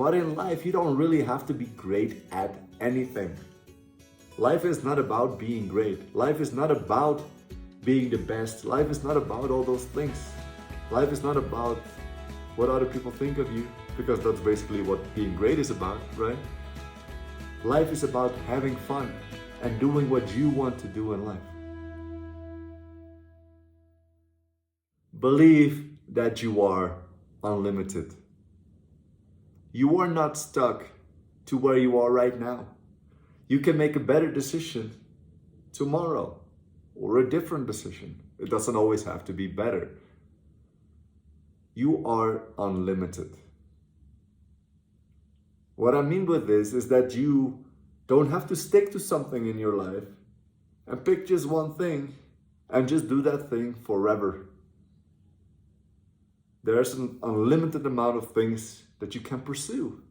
But in life, you don't really have to be great at anything. Life is not about being great. Life is not about being the best. Life is not about all those things. Life is not about what other people think of you, because that's basically what being great is about, right? Life is about having fun and doing what you want to do in life. Believe that you are unlimited. You are not stuck to where you are right now. You can make a better decision tomorrow or a different decision. It doesn't always have to be better. You are unlimited. What I mean with this is that you don't have to stick to something in your life and pick just one thing and just do that thing forever. There's an unlimited amount of things that you can pursue.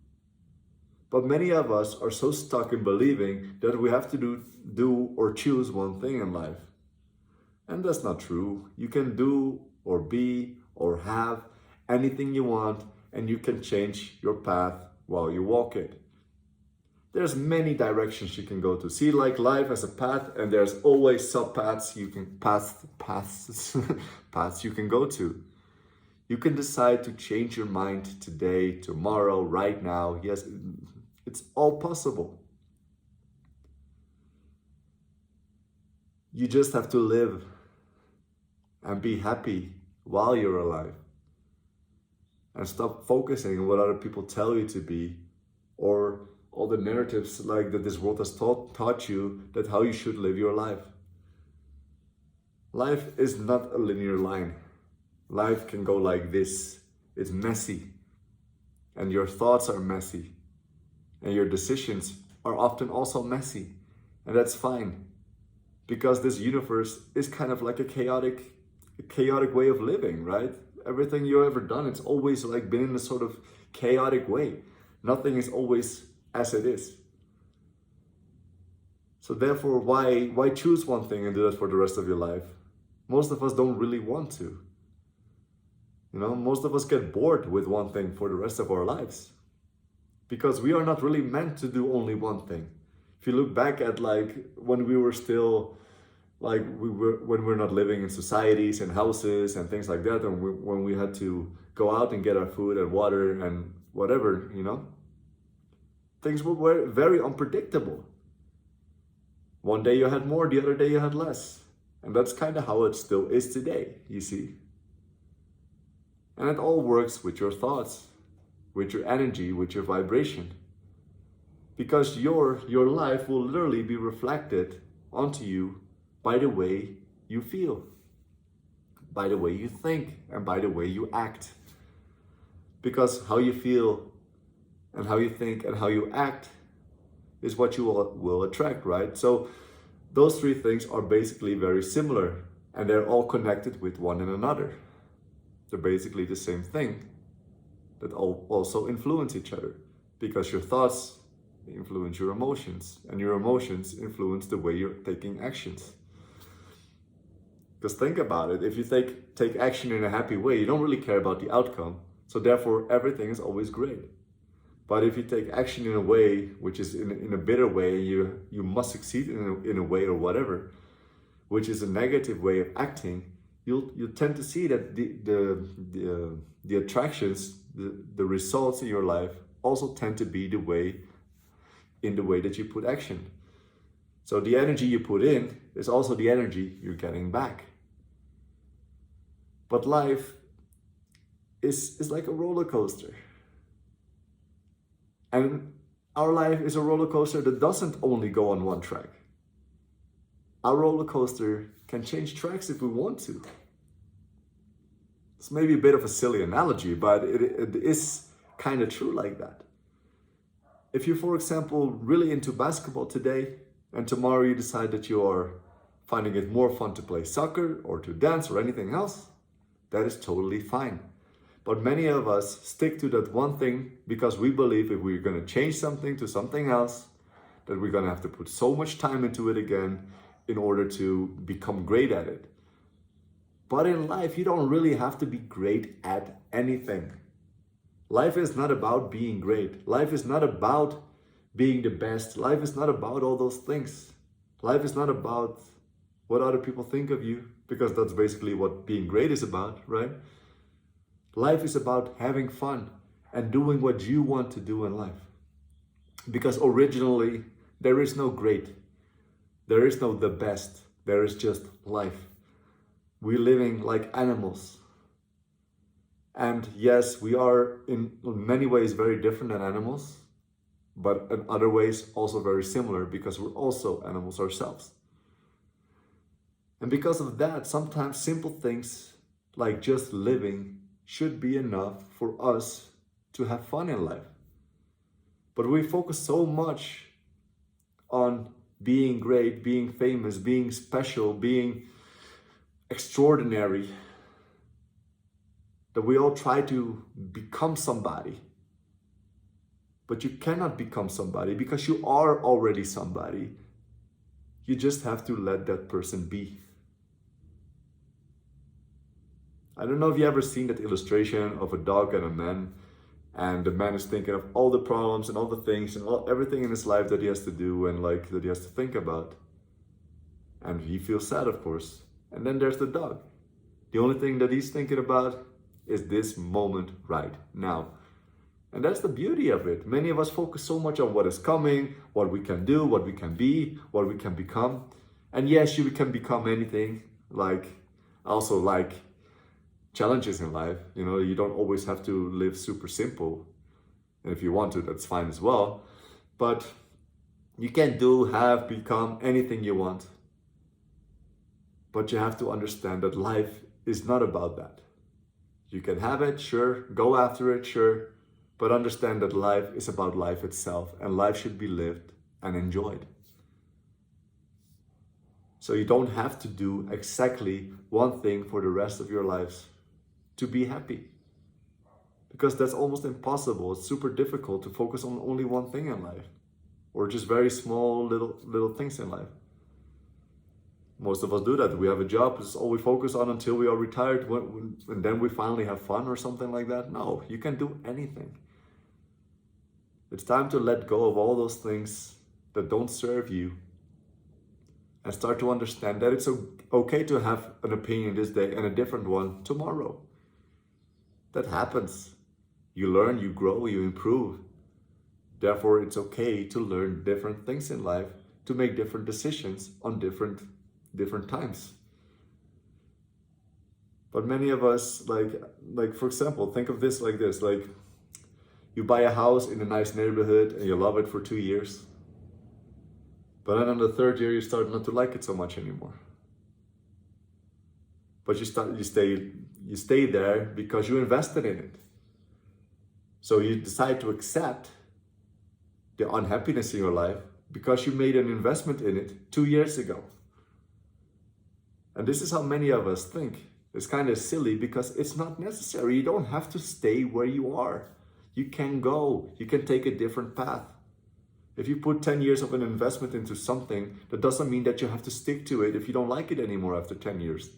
But many of us are so stuck in believing that we have to do or choose one thing in life. And that's not true. You can do or be or have anything you want, and you can change your path while you walk it. There's many directions you can go to. See like life as a path, and there's always sub-paths you can paths you can go to. You can decide to change your mind today, tomorrow, right now. Yes, it's all possible. You just have to live and be happy while you're alive. And stop focusing on what other people tell you to be, or all the narratives like that this world has taught you that how you should live your life. Life is not a linear line. Life can go like this. It's messy. And your thoughts are messy. And your decisions are often also messy. And that's fine. Because this universe is kind of like a chaotic way of living, right? Everything you've ever done, it's always like been in a sort of chaotic way. Nothing is always as it is. So therefore, why choose one thing and do that for the rest of your life? Most of us don't really want to. Most of us get bored with one thing for the rest of our lives. Because we are not really meant to do only one thing. If you look back at like when we were still when we're not living in societies and houses and things like that, and when we had to go out and get our food and water and whatever, things were very unpredictable. One day you had more, the other day you had less. And that's kind of how it still is today, you see. And it all works with your thoughts, with your energy, with your vibration. Because your life will literally be reflected onto you by the way you feel, by the way you think, and by the way you act. Because how you feel and how you think and how you act is what you will attract, right? So those three things are basically very similar, and they're all connected with one another. They're basically the same thing that also influence each other, because your thoughts influence your emotions, and your emotions influence the way you're taking actions. Because think about it, if you take action in a happy way, you don't really care about the outcome, so therefore everything is always great. But if you take action in a way which is in a bitter way, you must succeed in a way or whatever, which is a negative way of acting, you'll tend to see that the attractions, the results in your life also tend to be in the way that you put action. So the energy you put in is also the energy you're getting back. But life is like a roller coaster. And our life is a roller coaster that doesn't only go on one track. Our roller coaster can change tracks if we want to. It's maybe a bit of a silly analogy, but it is kind of true like that. If you're, for example, really into basketball today, and tomorrow you decide that you are finding it more fun to play soccer or to dance or anything else, that is totally fine. But many of us stick to that one thing because we believe if we're going to change something to something else, that we're going to have to put so much time into it again in order to become great at it. But in life, you don't really have to be great at anything. Life is not about being great. Life is not about being the best. Life is not about all those things. Life is not about what other people think of you, because that's basically what being great is about, right? Life is about having fun and doing what you want to do in life. Because originally, there is no great. There is no the best. There is just life. We're living like animals. And yes, we are in many ways very different than animals, but in other ways also very similar, because we're also animals ourselves. And because of that, sometimes simple things like just living should be enough for us to have fun in life. But we focus so much on being great, being famous, being special, being extraordinary, that we all try to become somebody. But you cannot become somebody, because you are already somebody. You just have to let that person be. I don't know if you ever seen that illustration of a dog and a man, and the man is thinking of all the problems and all the things and everything in his life that he has to do and like that he has to think about. And he feels sad, of course. And then there's the dog. The only thing that he's thinking about is this moment right now. And that's the beauty of it. Many of us focus so much on what is coming, what we can do, what we can be, what we can become. And yes, you can become anything. Like, also like challenges in life. You know, you don't always have to live super simple. And if you want to, that's fine as well. But you can do, have, become anything you want. But you have to understand that life is not about that. You can have it, sure, go after it, sure, but understand that life is about life itself, and life should be lived and enjoyed. So you don't have to do exactly one thing for the rest of your lives to be happy, because that's almost impossible. It's super difficult to focus on only one thing in life, or just very small little things in life. Most of us do that. We have a job, it's all we focus on until we are retired, and then we finally have fun or something like that. No, you can do anything. It's time to let go of all those things that don't serve you and start to understand that it's okay to have an opinion this day and a different one tomorrow. That happens. You learn, you grow, you improve. Therefore, it's okay to learn different things in life, to make different decisions on different times. But many of us, like for example, think of this like this, like you buy a house in a nice neighborhood and you love it for 2 years. But then on the third year, you start not to like it so much anymore. But you stay there because you invested in it. So you decide to accept the unhappiness in your life because you made an investment in it 2 years ago. And this is how many of us think. It's kind of silly because it's not necessary. You don't have to stay where you are. You can go. You can take a different path. If you put 10 years of an investment into something, that doesn't mean that you have to stick to it if you don't like it anymore after 10 years.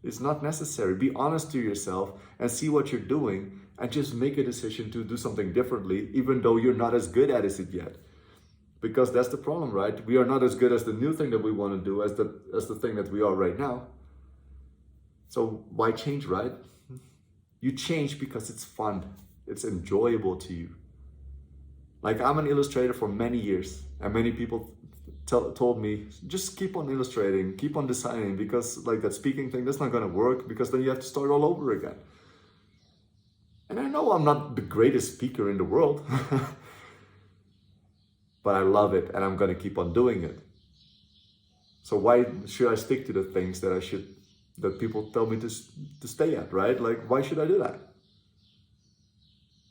It's not necessary. Be honest to yourself and see what you're doing and just make a decision to do something differently, even though you're not as good at it yet. Because that's the problem, right? We are not as good as the new thing that we want to do as the thing that we are right now. So why change, right? You change because it's fun. It's enjoyable to you. Like, I'm an illustrator for many years, and many people told me, just keep on illustrating, keep on designing, because like that speaking thing, that's not going to work, because then you have to start all over again. And I know I'm not the greatest speaker in the world, but I love it and I'm going to keep on doing it. So why should I stick to the things that people tell me to stay at, right? Like, why should I do that?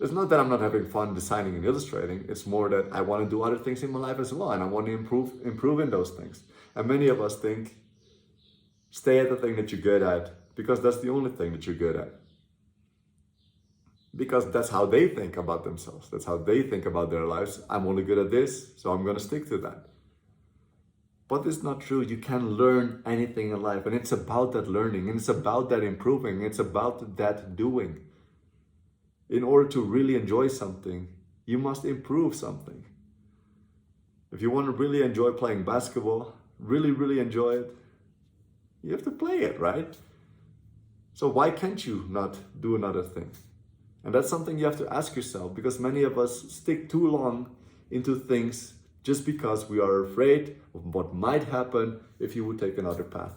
It's not that I'm not having fun designing and illustrating. It's more that I want to do other things in my life as well, and I want to improve in those things. And many of us think, stay at the thing that you're good at, because that's the only thing that you're good at. Because that's how they think about themselves. That's how they think about their lives. I'm only good at this, so I'm going to stick to that. But it's not true. You can learn anything in life, and it's about that learning, and it's about that improving, it's about that doing. In order to really enjoy something, you must improve something. If you want to really enjoy playing basketball, really enjoy it, you have to play it, right? So why can't you not do another thing? And that's something you have to ask yourself, because many of us stick too long into things just because we are afraid of what might happen if you would take another path.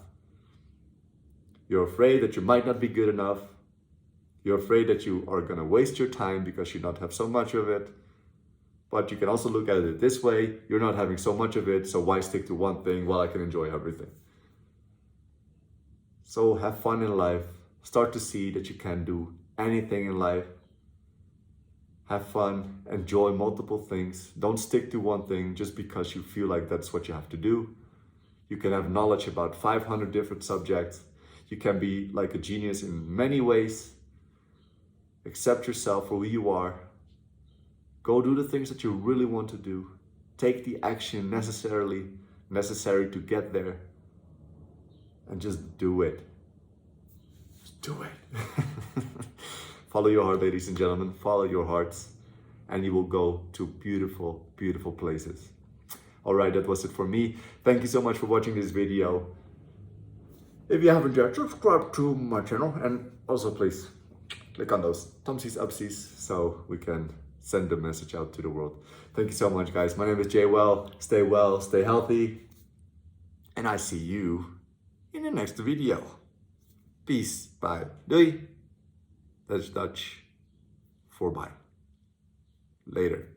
You're afraid that you might not be good enough. You're afraid that you are going to waste your time because you don't have so much of it. But you can also look at it this way. You're not having so much of it, so why stick to one thing while I can enjoy everything? So have fun in life. Start to see that you can do anything in life. Have fun, enjoy multiple things. Don't stick to one thing just because you feel like that's what you have to do. You can have knowledge about 500 different subjects. You can be like a genius in many ways. Accept yourself for who you are. Go do the things that you really want to do. Take the action necessary to get there. And just do it. Just do it. Follow your heart, ladies and gentlemen. Follow your hearts. And you will go to beautiful, beautiful places. All right, that was it for me. Thank you so much for watching this video. If you haven't yet, subscribe to my channel. And also, please, click on those thumbsies, upsies, so we can send the message out to the world. Thank you so much, guys. My name is Jay well, stay healthy, and I see you in the next video. Peace, bye, doei. That's Dutch for bye. Later.